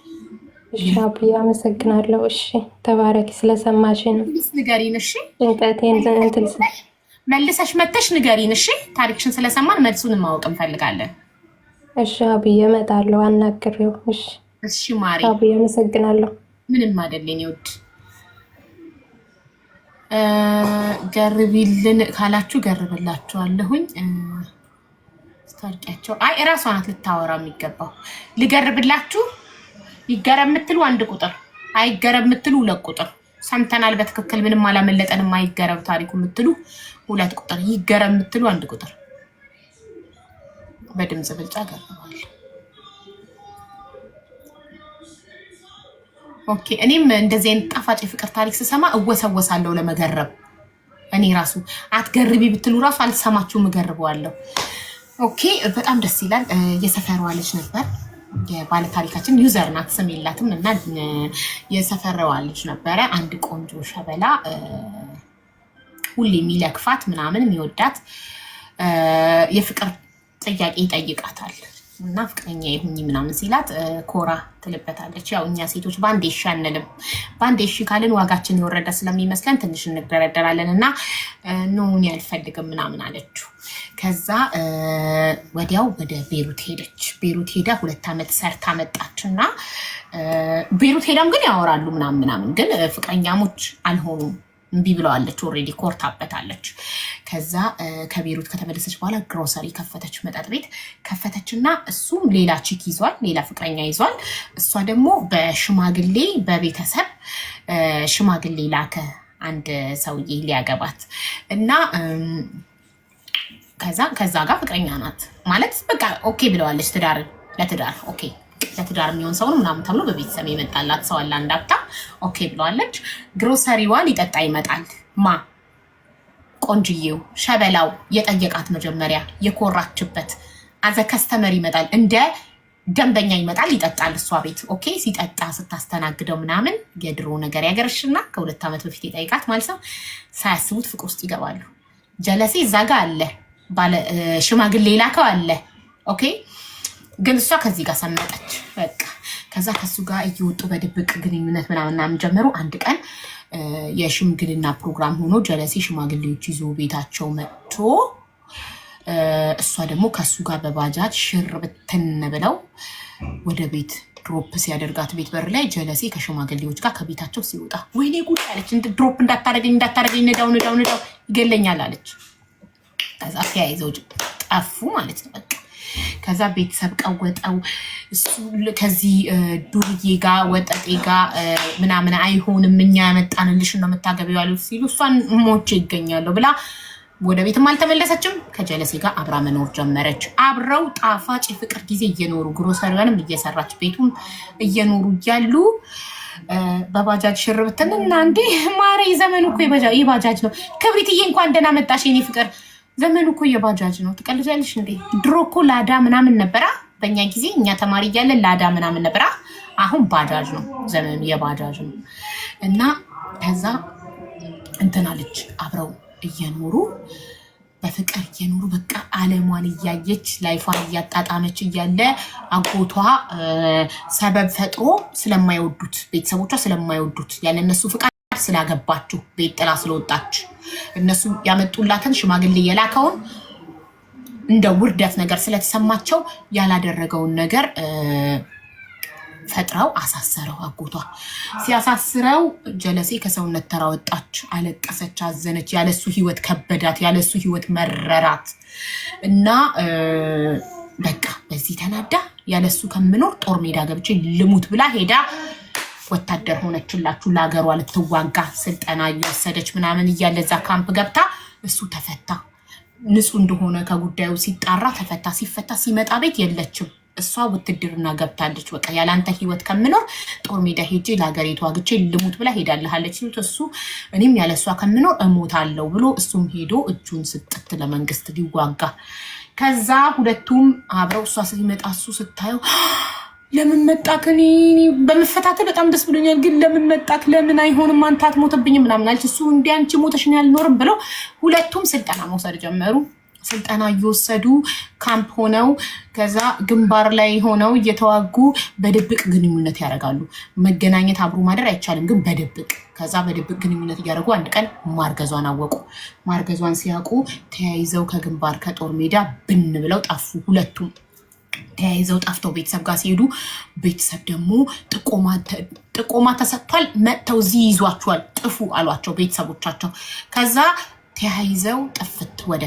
እሺ አብዬ አመሰግናለሁ። እሺ ተባረኪ። ስለሰማሽን ንገሪን። እሺ ጭንቀቴን እንትን መልሰሽ መተሽ ንገሪን። እሺ ታሪክሽን ስለሰማን መልሱን ማወቅ እንፈልጋለን። እሺ አብዬ እመጣለሁ፣ አናግሬው። እሺ እሺ ማሪ አብዬ አመሰግናለሁ። ምንም አይደለም። ይወድ ገርቢልን ካላችሁ ገርብላችኋለሁኝ። ታርቂያቸው። አይ እራሷ ናት ልታወራ የሚገባው። ልገርብላችሁ። ይገረም የምትሉ 1 ቁጥር፣ አይገረም የምትሉ 2 ቁጥር። ሰምተናል በትክክል ምንም አላመለጠንም አይገረም ታሪኩ የምትሉ 2 ቁጥር፣ ይገረም የምትሉ 1 ቁጥር። በድምጽ ብልጫ ገርባል። ኦኬ። እኔም እንደዚህ አይነት ጣፋጭ የፍቅር ታሪክ ስሰማ እወሰወሳለሁ ለመገረብ። እኔ ራሱ አትገርቢ ብትሉ ራሱ አልሰማችሁም፣ እገርበዋለሁ። ኦኬ በጣም ደስ ይላል። የሰፈሯ ልጅ ነበር የባለ ታሪካችን። ዩዘር ናት፣ ስም የላትም እና የሰፈሯ ልጅ ነበረ። አንድ ቆንጆ ሸበላ ሁሌ የሚለክፋት ምናምን የሚወዳት የፍቅር ጥያቄ ይጠይቃታል እና ፍቅረኛ ይሁኝ ምናምን ሲላት ኮራ ትልበታለች። ያው እኛ ሴቶች በአንዴ እሺ አንልም። በአንዴ እሺ ካልን ዋጋችን የወረደ ስለሚመስለን ትንሽ እንደረደራለን እና ኖን ያልፈልግም ምናምን አለችው። ከዛ ወዲያው ወደ ቤሩት ሄደች። ቤሩት ሄዳ 2 ዓመት ሰርታ መጣች እና ቤሩት ሄዳም ግን ያወራሉ ምናምን ግን ፍቅረኛሞች አልሆኑም። እምቢ ብለዋለች። ኦልሬዲ ኮርታበታለች። ከዛ ከቤሩት ከተመለሰች በኋላ ግሮሰሪ ከፈተች፣ መጠጥ ቤት ከፈተች እና እሱም ሌላ ቺክ ይዟል፣ ሌላ ፍቅረኛ ይዟል። እሷ ደግሞ በሽማግሌ በቤተሰብ ሽማግሌ ላከ አንድ ሰውዬ ሊያገባት እና ከዛ ጋር ፍቅረኛ ናት ማለት በቃ ኦኬ ብለዋለች። ለትዳር ኦኬ ለትዳር የሚሆን ሰው ነው ምናምን ተብሎ በቤተሰብ የመጣላት ሰው አለ። አንዳፍታ ኦኬ ብለዋለች። ግሮሰሪዋ ሊጠጣ ይመጣል። ቆንጅዬው ሸበላው የጠየቃት መጀመሪያ የኮራችበት አዘ ከስተመር ይመጣል፣ እንደ ደንበኛ ይመጣል፣ ይጠጣል እሷ ቤት። ኦኬ ሲጠጣ ስታስተናግደው ምናምን የድሮ ነገር ያገርሽና ከ2 ዓመት በፊት የጠይቃት ማለት ነው። ሳያስቡት ፍቅር ውስጥ ይገባሉ። ጀለሴ እዛ ጋ አለ፣ ባለ ሽማግሌ ላከው አለ። ኦኬ ግን እሷ ከዚህ ጋር ሰመጠች። በቃ ከዛ ከሱ ጋር እየወጡ በድብቅ ግንኙነት ምናምን ጀመሩ። አንድ ቀን የሽምግልና ፕሮግራም ሆኖ ጀለሴ ሽማግሌዎች ይዞ ቤታቸው መጥቶ እሷ ደግሞ ከሱ ጋር በባጃጅ ሽር ብትን ብለው ወደ ቤት ድሮፕ ሲያደርጋት ቤት በር ላይ ጀለሴ ከሽማግሌዎች ጋር ከቤታቸው ሲወጣ ወይኔ ጉድ አለች። ድሮፕ እንዳታረገኝ ንዳው ይገለኛል አለች። ከዛ ተያይዘው ጠፉ ማለት ነው። በቃ ከዛ ቤተሰብ ቀወጠው። እሱ ከዚህ ዱርዬ ጋር ወጠጤ ጋር ምናምን አይሆንም እኛ ያመጣንልሽ ነው የምታገቢው ያሉት ሲሉ እሷን ሞቼ ይገኛለሁ ብላ ወደ ቤትም አልተመለሰችም። ከጀለሴ ጋር አብራ መኖር ጀመረች። አብረው ጣፋጭ የፍቅር ጊዜ እየኖሩ ግሮሰሪዋንም እየሰራች ቤቱን እየኖሩ እያሉ በባጃጅ ሽርብትን እና እንዴ ማሬ ዘመኑ እኮ የባጃጅ ነው። ክብሪትዬ እንኳን ደህና መጣሽ የኔ ፍቅር። ዘመኑ እኮ የባጃጅ ነው። ትቀልጃለሽ እንዴ? ድሮ እኮ ላዳ ምናምን ነበራ። በእኛ ጊዜ እኛ ተማሪ እያለን ላዳ ምናምን ነበራ። አሁን ባጃጅ ነው ዘመኑ፣ የባጃጅ ነው። እና ከዛ እንትናለች አብረው እየኖሩ በፍቅር እየኖሩ በቃ አለሟን እያየች ላይፏን እያጣጣመች እያለ አጎቷ ሰበብ ፈጥሮ ስለማይወዱት ቤተሰቦቿ ስለማይወዱት ያለ እነሱ ፍቃድ ስላገባችሁ ቤት ጥላ ስለወጣች እነሱ ያመጡላትን ሽማግሌ የላከውን እንደ ውርደት ነገር ስለተሰማቸው ያላደረገውን ነገር ፈጥረው አሳሰረው። አጎቷ ሲያሳስረው ጀለሴ ከሰውነት ተራ ወጣች። አለቀሰች፣ አዘነች። ያለሱ ህይወት ከበዳት፣ ያለሱ ህይወት መረራት እና በቃ በዚህ ተናዳ ያለሱ ከምኖር ጦር ሜዳ ገብቼ ልሙት ብላ ሄዳ ወታደር ሆነችላችሁ። ለሀገሯ ልትዋጋ ስልጠና እየወሰደች ምናምን እያለ እዛ ካምፕ ገብታ እሱ ተፈታ። ንጹህ እንደሆነ ከጉዳዩ ሲጣራ ተፈታ። ሲፈታ ሲመጣ ቤት የለችም። እሷ ውትድርና ገብታለች። በቃ ያላንተ ህይወት ከምኖር ጦር ሜዳ ሄጄ ለሀገሬ ተዋግቼ ልሙት ብላ ሄዳለሃለች ሲሉት እሱ እኔም ያለሷ ከምኖር እሞታለሁ ብሎ እሱም ሄዶ እጁን ስጥት ለመንግስት ሊዋጋ። ከዛ ሁለቱም አብረው እሷ ሲመጣ እሱ ስታየው ለምን መጣክ? እኔ በመፈታተል በጣም ደስ ብሎኛል፣ ግን ለምን መጣክ? ለምን አይሆንም? አንተ አትሞትብኝም ምናምን አለች። እሱ እንደ አንቺ ሞተሽኝ አልኖርም ብለው ሁለቱም ስልጠና መውሰድ ጀመሩ። ስልጠና እየወሰዱ ካምፕ ሆነው ከዛ ግንባር ላይ ሆነው እየተዋጉ በድብቅ ግንኙነት ያደርጋሉ። መገናኘት አብሮ ማደር አይቻልም፣ ግን በድብቅ ከዛ በድብቅ ግንኙነት እያደረጉ አንድ ቀን ማርገዟን አወቁ። ማርገዟን ሲያውቁ ተያይዘው ከግንባር ከጦር ሜዳ ብን ብለው ጠፉ። ሁለቱም ተያይዘው ጠፍተው ቤተሰብ ጋር ሲሄዱ ቤተሰብ ደግሞ ጥቆማ ተሰጥቷል፣ መጥተው እዚህ ይዟቸዋል፣ ጥፉ አሏቸው ቤተሰቦቻቸው። ከዛ ተያይዘው ጥፍት ወደ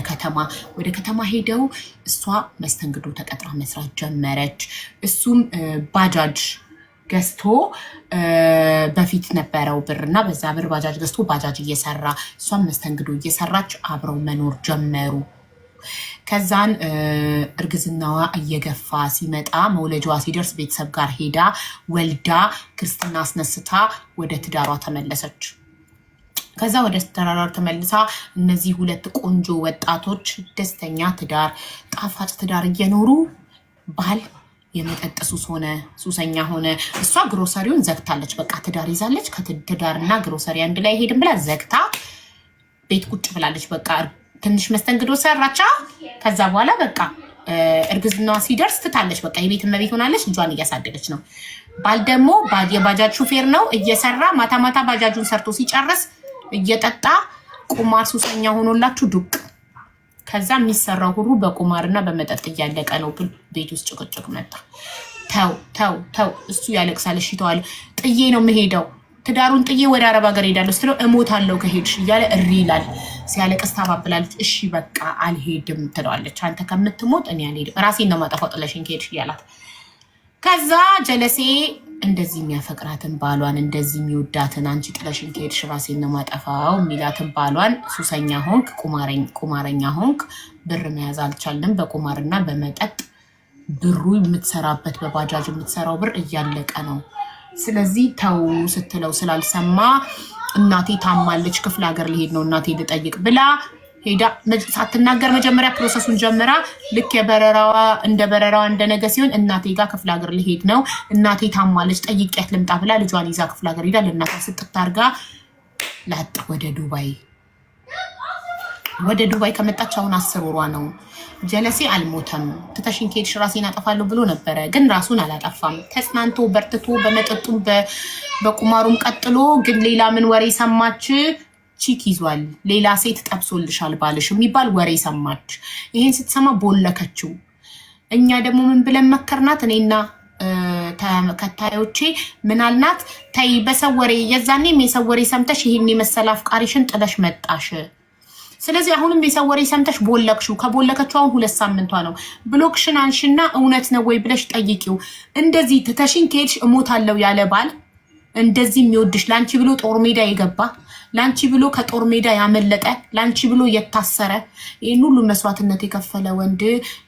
ከተማ ሄደው እሷ መስተንግዶ ተቀጥራ መስራት ጀመረች። እሱም ባጃጅ ገዝቶ በፊት ነበረው ብርና በዛ ብር ባጃጅ ገዝቶ ባጃጅ እየሰራ እሷም መስተንግዶ እየሰራች አብረው መኖር ጀመሩ። ከዛን እርግዝናዋ እየገፋ ሲመጣ መውለጃዋ ሲደርስ ቤተሰብ ጋር ሄዳ ወልዳ ክርስትና አስነስታ ወደ ትዳሯ ተመለሰች። ከዛ ወደ ትዳሯ ተመልሳ እነዚህ ሁለት ቆንጆ ወጣቶች ደስተኛ ትዳር፣ ጣፋጭ ትዳር እየኖሩ ባል የመጠጥ ሱሰኛ ሆነ። እሷ ግሮሰሪውን ዘግታለች። በቃ ትዳር ይዛለች። ከትዳርና ግሮሰሪ አንድ ላይ ሄድም ብላ ዘግታ ቤት ቁጭ ብላለች። በቃ ትንሽ መስተንግዶ ሰራቻ። ከዛ በኋላ በቃ እርግዝናዋ ሲደርስ ትታለች። በቃ የቤት እመቤት ሆናለች። ልጇን እያሳደገች ነው። ባል ደግሞ የባጃጅ ሹፌር ነው። እየሰራ ማታ ማታ ባጃጁን ሰርቶ ሲጨርስ እየጠጣ ቁማር ሱሰኛ ሆኖላችሁ ዱቅ። ከዛ የሚሰራው ሁሉ በቁማርና በመጠጥ እያለቀ ነው። ቤት ውስጥ ጭቅጭቅ መጣ። ተው እሱ ያለቅሳል። እሺ ተዋለ። ጥዬ ነው የምሄደው፣ ትዳሩን ጥዬ ወደ አረብ ሀገር ሄዳለሁ ስትለው እሞታለሁ ከሄድሽ እያለ እሪ ይላል። ሲያለቅስ ታባብላለች። እሺ በቃ አልሄድም ትለዋለች። አንተ ከምትሞት እኔ አልሄድም፣ ራሴን ነው ማጠፋው ጥለሽኝ ከሄድሽ እያላት። ከዛ ጀለሴ እንደዚህ የሚያፈቅራትን ባሏን እንደዚህ የሚወዳትን አንቺ ጥለሽኝ ከሄድሽ ራሴን ነው ማጠፋው የሚላትን ባሏን ሱሰኛ ሆንክ፣ ቁማረኛ ሆንክ፣ ብር መያዝ አልቻልንም፣ በቁማርና በመጠጥ ብሩ የምትሰራበት በባጃጅ የምትሰራው ብር እያለቀ ነው። ስለዚህ ተው ስትለው ስላልሰማ እናቴ ታማለች፣ ክፍለ ሀገር ልሄድ ነው እናቴ ልጠይቅ ብላ ሄዳ ሳትናገር መጀመሪያ ፕሮሰሱን ጀምራ ልክ በረራዋ እንደነገ ሲሆን እናቴ ጋር ክፍለ ሀገር ልሄድ ነው እናቴ ታማለች ጠይቂያት ልምጣ ብላ ልጇን ይዛ ክፍለ ሀገር ሄዳ ለእናቷ ስጥት አድርጋ ላጥ ወደ ዱባይ ወደ ዱባይ ከመጣች አሁን 10 ወሯ ነው። ጀለሴ አልሞተም። ትተሽኝ ከሄድሽ ራሴን አጠፋለሁ ብሎ ነበረ፣ ግን ራሱን አላጠፋም። ተጽናንቶ በርትቶ በመጠጡም በቁማሩም ቀጥሎ፣ ግን ሌላ ምን ወሬ ሰማች? ቺክ ይዟል፣ ሌላ ሴት ጠብሶልሻል ባልሽ የሚባል ወሬ ሰማች። ይሄን ስትሰማ ቦለከችው። እኛ ደግሞ ምን ብለን መከርናት? እኔና ተከታዮቼ ምናልናት? ተይ በሰው ወሬ፣ የዛኔም የሰው ወሬ ሰምተሽ ይሄን የመሰለ አፍቃሪሽን ጥለሽ መጣሽ። ስለዚህ አሁንም የሰው ወሬ ሰምተሽ ቦለክሽው። ከቦለከችው አሁን 2 ሳምንቷ ነው። ብሎክሽን አንሽና እውነት ነው ወይ ብለሽ ጠይቂው። እንደዚህ ትተሽኝ ከሄድሽ እሞታለሁ ያለ ባል፣ እንደዚህ የሚወድሽ፣ ላንቺ ብሎ ጦር ሜዳ የገባ፣ ላንቺ ብሎ ከጦር ሜዳ ያመለጠ፣ ላንቺ ብሎ የታሰረ፣ ይህን ሁሉ መስዋዕትነት የከፈለ ወንድ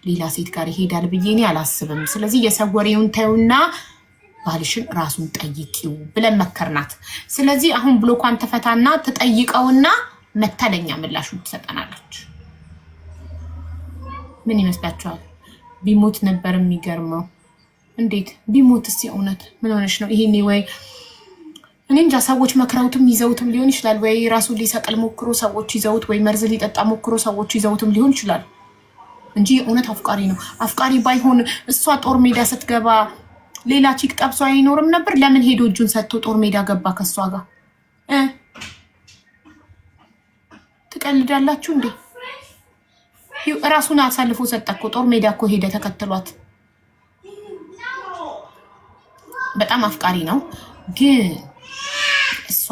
ሌላ ሴት ጋር ይሄዳል ብዬ እኔ አላስብም። ስለዚህ የሰው ወሬውን ተይውና ባልሽን ራሱን ጠይቂው ብለን መከርናት። ስለዚህ አሁን ብሎኳን ተፈታና ትጠይቀውና መታለኛ ምላሹን ትሰጠናለች። ምን ይመስላችኋል? ቢሞት ነበር የሚገርመው። እንዴት ቢሞት? እስኪ እውነት ምን ሆነች ነው ይሄኔ? ወይ እኔ እንጃ። ሰዎች መክረውትም ይዘውትም ሊሆን ይችላል። ወይ ራሱን ሊሰቅል ሞክሮ ሰዎች ይዘውት፣ ወይ መርዝ ሊጠጣ ሞክሮ ሰዎች ይዘውትም ሊሆን ይችላል እንጂ እውነት አፍቃሪ ነው። አፍቃሪ ባይሆን እሷ ጦር ሜዳ ስትገባ ሌላ ቺክ ጠብሶ አይኖርም ነበር? ለምን ሄዶ እጁን ሰጥቶ ጦር ሜዳ ገባ ከሷ ጋር? ትቀልዳላችሁ እንዴ? ራሱን አሳልፎ ሰጠ እኮ። ጦር ሜዳ እኮ ሄደ ተከትሏት። በጣም አፍቃሪ ነው። ግን እሷ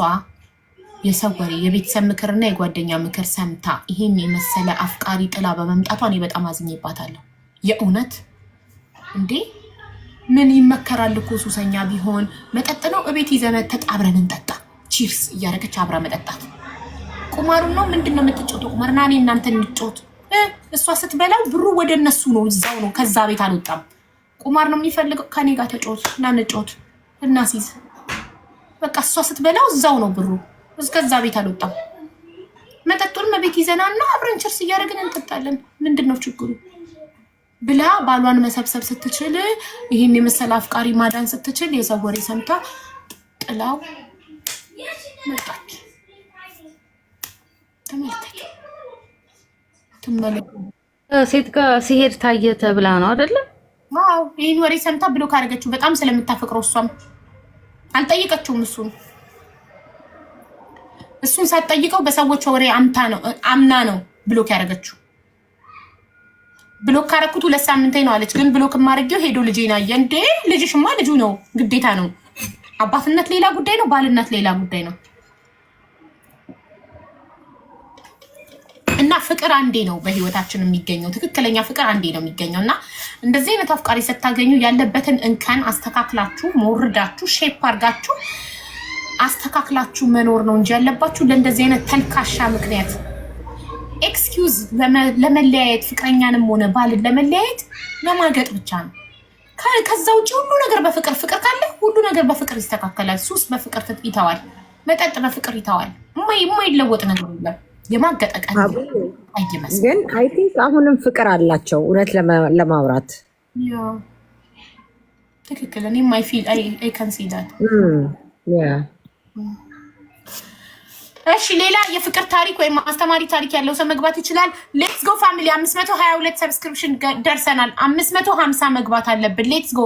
የሰው ወሬ፣ የቤተሰብ ምክርና የጓደኛ ምክር ሰምታ ይሄን የመሰለ አፍቃሪ ጥላ በመምጣቷ እኔ በጣም አዝኜባታለሁ። የእውነት እንዴ ምን ይመከራል እኮ። ሱሰኛ ቢሆን መጠጥ ነው እቤት ይዘመት ተጣብረን እንጠጣ፣ ቺርስ እያደረገች አብራ መጠጣት። ቁማሩ ነው ምንድን ነው የምትጮተው? ቁማርና እኔ እናንተ እንጮት። እሷ ስትበላው ብሩ ወደ እነሱ ነው፣ እዛው ነው፣ ከዛ ቤት አልወጣም። ቁማር ነው የሚፈልገው። ከኔ ጋር ተጮት እና እንጮት እናሲዝ። በቃ እሷ ስትበላው እዛው ነው ብሩ፣ እስከዛ ቤት አልወጣም። መጠጡን መቤት ይዘናና አብረን ችርስ እያደረግን እንጠጣለን። ምንድን ነው ችግሩ ብላ ባሏን መሰብሰብ ስትችል፣ ይህን የመሰለ አፍቃሪ ማዳን ስትችል፣ የሰው ወሬ ሰምታ ጥላው መጣች። ሴት ጋር ሲሄድ ታየ ተብላ ነው አይደለም? አዎ ይሄን ወሬ ሰምታ ብሎ ካረገችው በጣም ስለምታፈቅረው እሷም አልጠይቀችውም። እሱን ሳትጠይቀው በሰዎች ወሬ አምና ነው ብሎክ ያደረገችው። ብሎክ ካረኩት 2 ሳምንቴ ነው አለች። ግን ብሎክ ማድረጊው ሄዶ ልጄን አየ። እንዴ ልጅሽማ ልጁ ነው፣ ግዴታ ነው። አባትነት ሌላ ጉዳይ ነው፣ ባልነት ሌላ ጉዳይ ነው። እና ፍቅር አንዴ ነው በህይወታችን የሚገኘው። ትክክለኛ ፍቅር አንዴ ነው የሚገኘው። እና እንደዚህ አይነት አፍቃሪ ስታገኙ ያለበትን እንከን አስተካክላችሁ ሞርዳችሁ ሼፕ አድርጋችሁ አስተካክላችሁ መኖር ነው እንጂ ያለባችሁ ለእንደዚህ አይነት ተልካሻ ምክንያት ኤክስኪውዝ ለመለያየት፣ ፍቅረኛንም ሆነ ባልን ለመለያየት ለማገጥ ብቻ ነው። ከዛ ውጭ ሁሉ ነገር በፍቅር ካለ ሁሉ ነገር በፍቅር ይስተካከላል። ሱስ በፍቅር ይተዋል። መጠጥ በፍቅር ይተዋል። የማይለወጥ ነገር የለም። የማገጠቀን አይመስልም። ግን አይ ቲንክ አሁንም ፍቅር አላቸው እውነት ለማውራት። ትክክል። እኔም አይ ፊል አይ ካን ሲ ዳት። እሺ ሌላ የፍቅር ታሪክ ወይም አስተማሪ ታሪክ ያለው ሰው መግባት ይችላል። ሌትስ ጎ ፋሚሊ 522 ሰብስክሪፕሽን ደርሰናል። 550 መግባት አለብን። ሌትስ ጎ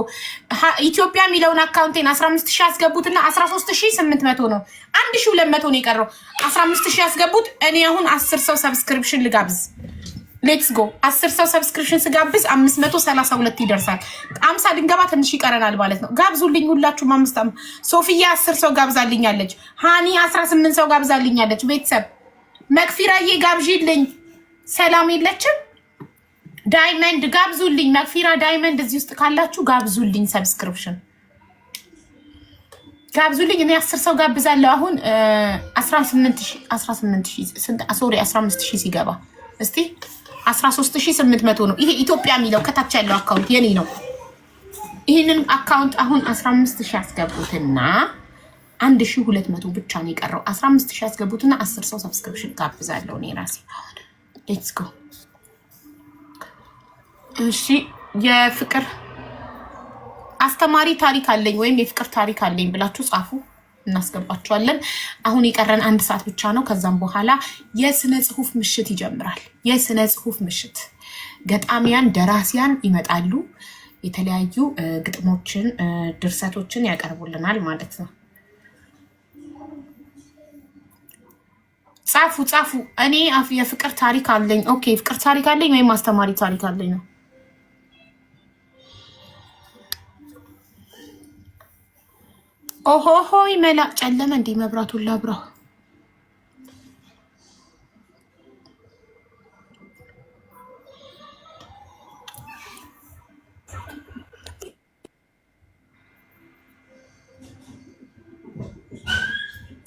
ኢትዮጵያ የሚለውን አካውንቴን 15000 ያስገቡትና 13800 ነው። 1200 ነው የቀረው። 15000 ያስገቡት። እኔ አሁን 10 ሰው ሰብስክሪፕሽን ልጋብዝ። ሌትስ ጎ 10 ሰው ሰብስክሪፕሽን ስጋብዝ 532 ይደርሳል። 50 ድንገባ ትንሽ ይቀረናል ማለት ነው። ጋብዙልኝ ሁላችሁም። 5 ሶፊያ 10 ሰው ጋብዛልኛለች። ሃኒ 18 ሰው ጋብዛልኛለች። ቤተሰብ መክፊራዬ ጋብዥልኝ። ሰላም የለችም። ዳይመንድ ጋብዙልኝ። መክፊራ ዳይመንድ እዚህ ውስጥ ካላችሁ ጋብዙልኝ። ሰብስክሪፕሽን ጋብዙልኝ። እኔ 10 ሰው ጋብዛለሁ። አሁን 15000 ሲገባ እስቲ 13800 ነው። ይሄ ኢትዮጵያ የሚለው ከታች ያለው አካውንት የኔ ነው። ይሄንን አካውንት አሁን 15000 ያስገቡትና 1200 ብቻ ነው የቀረው። 15000 ያስገቡትና 10 ሰው ሰብስክሪፕሽን ጋብዛለሁ እኔ ራሴ። ሌትስ ጎ። እሺ የፍቅር አስተማሪ ታሪክ አለኝ ወይም የፍቅር ታሪክ አለኝ ብላችሁ ጻፉ። እናስገባቸዋለን። አሁን የቀረን 1 ሰዓት ብቻ ነው። ከዛም በኋላ የስነ ጽሁፍ ምሽት ይጀምራል። የስነ ጽሁፍ ምሽት ገጣሚያን፣ ደራሲያን ይመጣሉ። የተለያዩ ግጥሞችን፣ ድርሰቶችን ያቀርቡልናል ማለት ነው። ጻፉ። እኔ የፍቅር ታሪክ አለኝ። ኦኬ፣ ፍቅር ታሪክ አለኝ ወይም አስተማሪ ታሪክ አለኝ ነው። ኦሆሆ ይመላ ጨለመ እንዴ! መብራቱን ላብራው።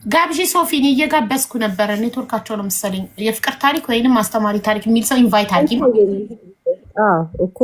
ጋብዢ ሶፊን እየጋበዝኩ ነበረ። ኔትወርካቸው ነው መሰለኝ። የፍቅር ታሪክ ወይንም አስተማሪ ታሪክ የሚል ሰው ኢንቫይት አድርጊ እኮ